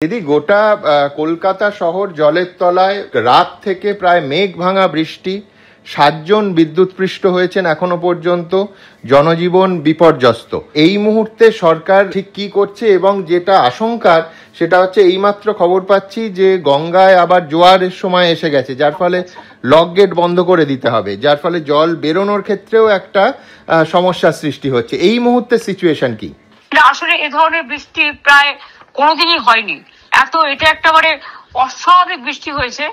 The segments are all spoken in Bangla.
দিদি, গোটা কলকাতা শহর জলের তলায়, রাত থেকে প্রায় মেঘ ভাঙা বৃষ্টি, 7 জন বিদ্যুৎপৃষ্ট হয়েছেন এখনো পর্যন্ত, জনজীবন বিপর্যস্ত। এই মুহূর্তে সরকার ঠিক কি করছে? এবং যেটা আশঙ্কার সেটা হচ্ছে, এইমাত্র খবর পাচ্ছি যে গঙ্গায় আবার জোয়ারের সময় এসে গেছে, যার ফলে লক গেট বন্ধ করে দিতে হবে, যার ফলে জল বেরোনোর ক্ষেত্রেও একটা সমস্যার সৃষ্টি হচ্ছে। এই মুহূর্তে সিচুয়েশন কি? আসলে এ ধরনের বৃষ্টি প্রায় কোনোদিনই হয়নি। এটা একেবারে অস্বাভাবিক বৃষ্টি হয়েছে।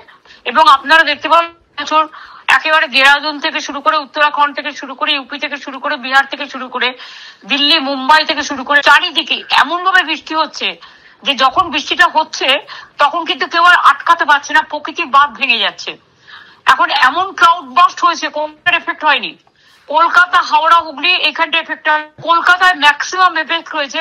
এবং আপনারা দেখতে পাবেন একেবারে দেরাদুন থেকে শুরু করে, উত্তরাখণ্ড থেকে শুরু করে, ইউপি থেকে শুরু করে, বিহার থেকে শুরু করে, দিল্লি, মুম্বাই থেকে শুরু করে চারিদিকে এমন ভাবে বৃষ্টি হচ্ছে যে যখন বৃষ্টিটা হচ্ছে তখন কিন্তু কেউ আর আটকাতে পারছে না, প্রকৃতির বাঁধ ভেঙে যাচ্ছে। এখন এমন ক্লাউড বাস্ট হয়েছে, কোন এফেক্ট হয়নি। কলকাতা, হাওড়া, হুগলি এখানটা এফেক্ট হয়। কলকাতায় ম্যাক্সিমাম এফেক্ট হয়েছে।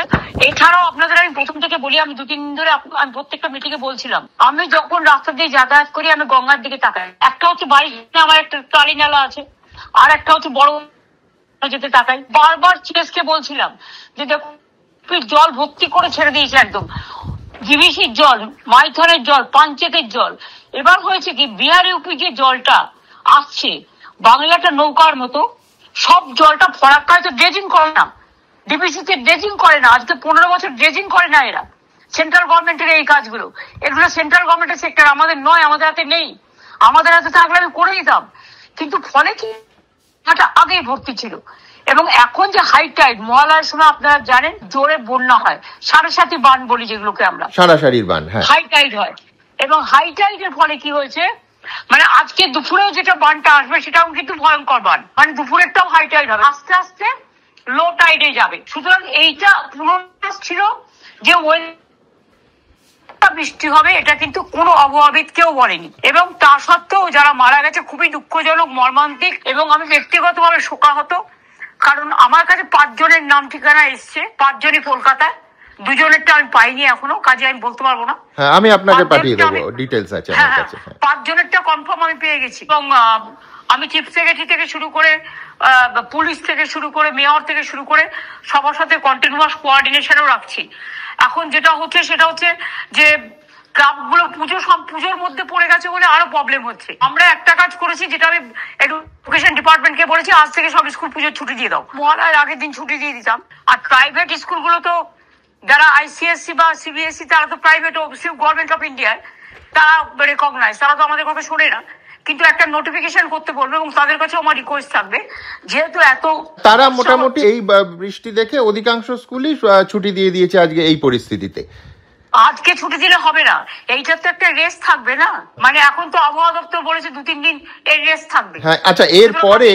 এছাড়াও আপনাদের আমি প্রথম থেকে বলি, আমি 2-3 দিন ধরে আমি প্রত্যেকটা মিটিং এ বলছিলাম, আমি যখন রাস্তা দিয়ে যাতায়াত করি আমি গঙ্গার দিকে তাকাই। একটা হচ্ছে বাড়ি, আমার একটা টালি নালা আছে, আর একটা হচ্ছে বড় যেতে তাকাই। বারবার চিএসকে বলছিলাম যে দেখুন, জল ভর্তি করে ছেড়ে দিয়েছে একদম, জিবিসির জল, মাইথনের জল, পাঞ্চেতের জল। এবার হয়েছে কি, বিহার ইউপি যে জলটা আসছে বাংলাটা নৌকার মতো, সব জলটা ফরাক্কায় তো ড্রেজিং করে না, ডিবিসিতে ড্রেজিং করে না। আজকে 15 বছর ড্রেজিং করে না এরা। সেন্ট্রাল গভর্নমেন্টের এই কাজগুলো, এগুলো সেন্ট্রাল গভর্নমেন্টের সেক্টর, আমাদের নয়, আমাদের হাতে নেই। আমাদের হাতে থাকলে আমি করে দিতাম। কিন্তু ফলে কি, আগেই ভর্তি ছিল। এবং এখন যে হাই টাইড, মহালয়ার সময় আপনারা জানেন জোরে বন্যা হয়, সারাসাতি বান বলি যেগুলোকে আমরা, সারাসারির বান, হাই টাইড হয়। এবং হাই টাইডের ফলে কি হয়েছে, মানে আজকে দুপুরেও যেটা বানটা আসবে সেটাও কিন্তু ভয়ঙ্কর বান, মানে দুপুরেরটাও হাই টাইড হবে, আস্তে আস্তে লো টাইডে যাবে। সুতরাং এইটা পূর্বাভাস ছিল যে বৃষ্টি হবে, এটা কিন্তু কোনো আবহাওয়াবিদ কেউ বলেনি। এবং তা সত্ত্বেও যারা মারা গেছে খুবই দুঃখজনক, মর্মান্তিক। এবং আমি ব্যক্তিগতভাবে শোকাহত, কারণ আমার কাছে 5 জনের নাম ঠিকানা এসছে, 5 জনই কলকাতায়, 2 জনেরটা আমি পাইনি এখনো, কাজে আমি বলতে পারবো না। হ্যাঁ, আমি আপনাকে পাঠিয়ে দেবো, ডিটেইলস আছে আমার কাছে। 5 জনেরটা কনফার্ম আমি পেয়ে গেছি। এবং আমি চিফ সেক্রেটারি থেকে শুরু করে, পুলিশ থেকে শুরু করে, মেয়র থেকে শুরু করে সবার সাথে কন্টিনিউয়াস কোঅর্ডিনেশনও রাখছি। এখন যেটা হচ্ছে সেটা হচ্ছে যে ক্লাবগুলো পুজোর মধ্যে পড়ে গেছে বলে আরো প্রবলেম হচ্ছে। আমরা একটা কাজ করেছি, যেটা আমি এডুকেশন ডিপার্টমেন্টকে বলেছি, আজ থেকে সব স্কুল পুজোর ছুটি দিয়ে দাও। মহালয়ার আগের দিন ছুটি দিয়ে দিতাম। আর প্রাইভেট স্কুলগুলো তো, যারা আইসিএসসি বা সিবিএসসি, তারা তো প্রাইভেট গভর্নমেন্ট অফ ইন্ডিয়ার, তারা রেকগনাইজ, তারা তো আমাদের কথা শোনে না। কিন্তু একটা নোটিফিকেশন করতে বলবে, এবং তাদের কাছে আমার রিকোয়েস্ট থাকবে, যেহেতু তারা মোটামুটি এই বৃষ্টি দেখে অধিকাংশ স্কুলই ছুটি দিয়ে দিয়েছে আজকে এই পরিস্থিতিতে। আজকে ছুটি দিলে হবে না, এইটার তো একটা রেস্ট থাকবে না। মানে এখন তো আবহাওয়া দপ্তর বলেছে 2-3 দিন এর রেস্ট থাকবে। হ্যাঁ, আচ্ছা, এরপরে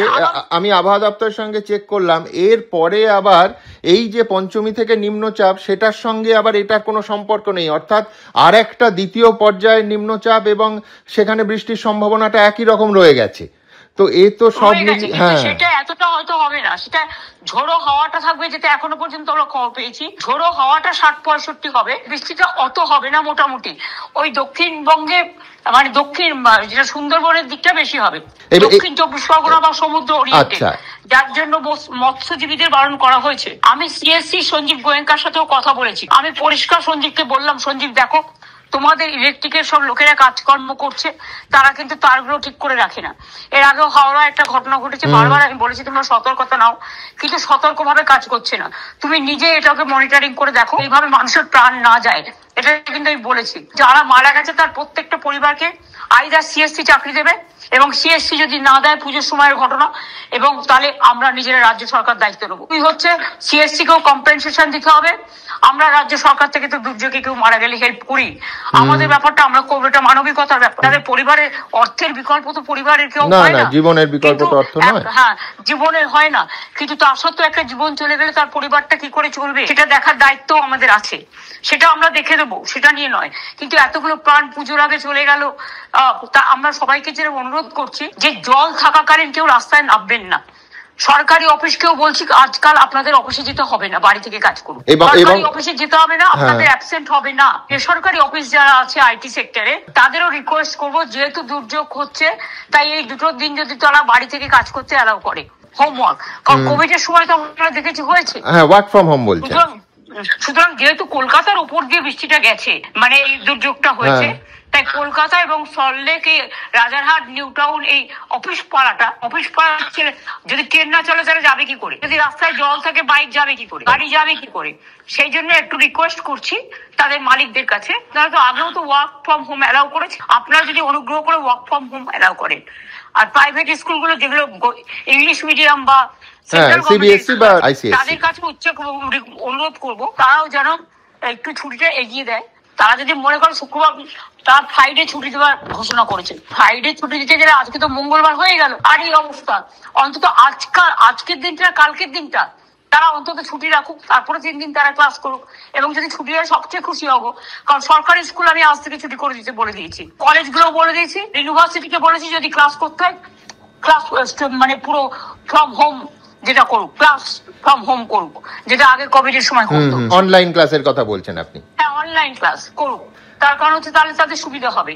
আমি আবহাওয়া দপ্তরের সঙ্গে চেক করলাম, এরপরে আবার এই যে পঞ্চমী থেকে নিম্নচাপ, সেটার সঙ্গে আবার এটার কোনো সম্পর্ক নেই, অর্থাৎ আর একটা দ্বিতীয় পর্যায়ের নিম্নচাপ, এবং সেখানে বৃষ্টির সম্ভাবনাটা একই রকম রয়ে গেছে। তো এ তো সব সেটা এতটা হয়তো হবে না, সেটা ঝোড়ো হাওয়াটা থাকবে, যেটা এখনো পর্যন্ত আমরা খবর পেয়েছি ঝোড়ো হাওয়াটা 60-65 হবে, বৃষ্টিটা অত হবে না। মোটামুটি ওই দক্ষিণবঙ্গে, মানে দক্ষিণ যেটা সুন্দরবনের দিকটা বেশি হবে, দক্ষিণ 24 পরগনা বা সমুদ্র ওরিয়েন্টে, যার জন্য মৎস্যজীবীদের বারণ করা হয়েছে। আমি সিএসসি সঞ্জীব গোয়েঙ্কার সাথেও কথা বলেছি। আমি পরিষ্কার সঞ্জীবকে বললাম, সঞ্জীব দেখো, তোমাদের ইলেকট্রিকের সব লোকেরা কাজকর্ম করছে, তারা কিন্তু তারগুলো ঠিক করে রাখে না। এর আগেও হাওড়া একটা ঘটনা ঘটেছে, বারবার আমি বলেছি তোমরা সতর্কতা নাও, কিন্তু সতর্কভাবে কাজ করছে না। তুমি নিজে এটাকে মনিটরিং করে দেখো, এইভাবে মানুষের প্রাণ না যায়। এটা কিন্তু আমি বলেছি, যারা মারা গেছে তার প্রত্যেকটা পরিবারকে আইদার সিএসসি চাকরি দেবে, এবং সিএসসি যদি না দেয় পুজোর সময়ের ঘটনা, এবং তাহলে আমরা নিজেরা রাজ্য সরকার দায়িত্ব নেবো। তুই হচ্ছে সিএসসি কেও কম্পেনসেশন দিতে হবে। আমরা রাজ্য সরকার থেকে তো দুর্যোগে কেউ মারা গেলে হেল্প করি, আমাদের ব্যাপারটা আমরা করবো, এটা মানবিকতার ব্যাপার। তাদের পরিবারের অর্থের বিকল্প তো পরিবারের কেউ হয় না, জীবনের বিকল্প তো অর্থ নয়। হ্যাঁ, জীবনের হয় না, কিন্তু তার সত্ত্বেও একটা জীবন চলে গেলে তার পরিবারটা কি করে চলবে সেটা দেখার দায়িত্ব আমাদের আছে। সেটা আমরা দেখে দেবো, সেটা নিয়ে নয়। কিন্তু এতগুলো প্রাণ পুজোর আগে চলে গেল, তা আমরা সবাইকে যেরকম অনুরোধ করছি যে জল থাকাকালীন কেউ রাস্তায় নামবেন না। সরকারি অফিসকেও বলছি, আজকাল আপনাদের অফিসে যেতে হবে না, বাড়ি থেকে কাজ করুন। সরকারি অফিসে যেতে হবে না, আপনাদের অ্যাবসেন্ট হবে না। বেসরকারি অফিস যারা আছে আইটি সেক্টরে, তাদেরও রিকোয়েস্ট করবো, যেহেতু দুর্যোগ হচ্ছে, তাই এই 2 দিন যদি তারা বাড়ি থেকে কাজ করতে অ্যালাউ করে, হোমওয়ার্ক। কারণ কোভিড এর সময় তো আপনারা দেখেছি হয়েছে, ওয়ার্ক ফ্রম হোম বলছে। সুতরাং যেহেতু কলকাতার উপর দিয়ে বৃষ্টিটা গেছে, মানে এই দুর্যোগটা হয়েছে, তাই কলকাতা এবং সল্টলেক, রাজারহাট, নিউ টাউন, এই অফিস পাড়া যদি ট্রেন না চলে তাহলে যাবে কি করে? যদি রাস্তায় জল থাকে বাইক যাবে কি করে, গাড়ি যাবে কি করে? সেই জন্য একটু রিকোয়েস্ট করছি তাদের মালিকদের কাছে, তারা তো আগেও তো ওয়ার্ক ফ্রম হোম অ্যালাউ করেছে, আপনারা যদি অনুগ্রহ করে ওয়ার্ক ফ্রম হোম অ্যালাউ করেন। আর প্রাইভেট স্কুলগুলো যেগুলো ইংলিশ মিডিয়াম বা সিবিএসই বা আইসিএসসি, তাদের কাছে উচ্চ অনুরোধ করবো তারাও যেন একটু ছুটিটা এগিয়ে দেয়। তারা যদি মনে করে শুক্রবার, তার ফ্রাইডে ছুটি দেওয়ার ঘোষণা করেছে, ফ্রাইডে ছুটি দিতে গেলে আজকে তো মঙ্গলবার হয়ে গেল, আর এই অবস্থা, অন্তত আজকের দিনটা, কালকের দিনটা তারা অন্তত ছুটি রাখুক, তারপরে 3 দিন তারা ক্লাস করুক। এবং যদি ছুটি হয় সবচেয়ে খুশি হবো, কারণ সরকারি স্কুল আমি আজ থেকে ছুটি করে দিতে বলে দিয়েছি, কলেজগুলো বলে দিয়েছি, ইউনিভার্সিটিকে বলেছি যদি ক্লাস করতে হয় ক্লাস মানে পুরো ফ্রম হোম যেটা করুক, ক্লাস ফ্রম হোম করুক, যেটা আগে কোভিড এর সময় করতো। অনলাইন ক্লাসের কথা বলছেন আপনি? হ্যাঁ, অনলাইন ক্লাস করুক, তার কারণ হচ্ছে তাহলে তাদের সুবিধা হবে।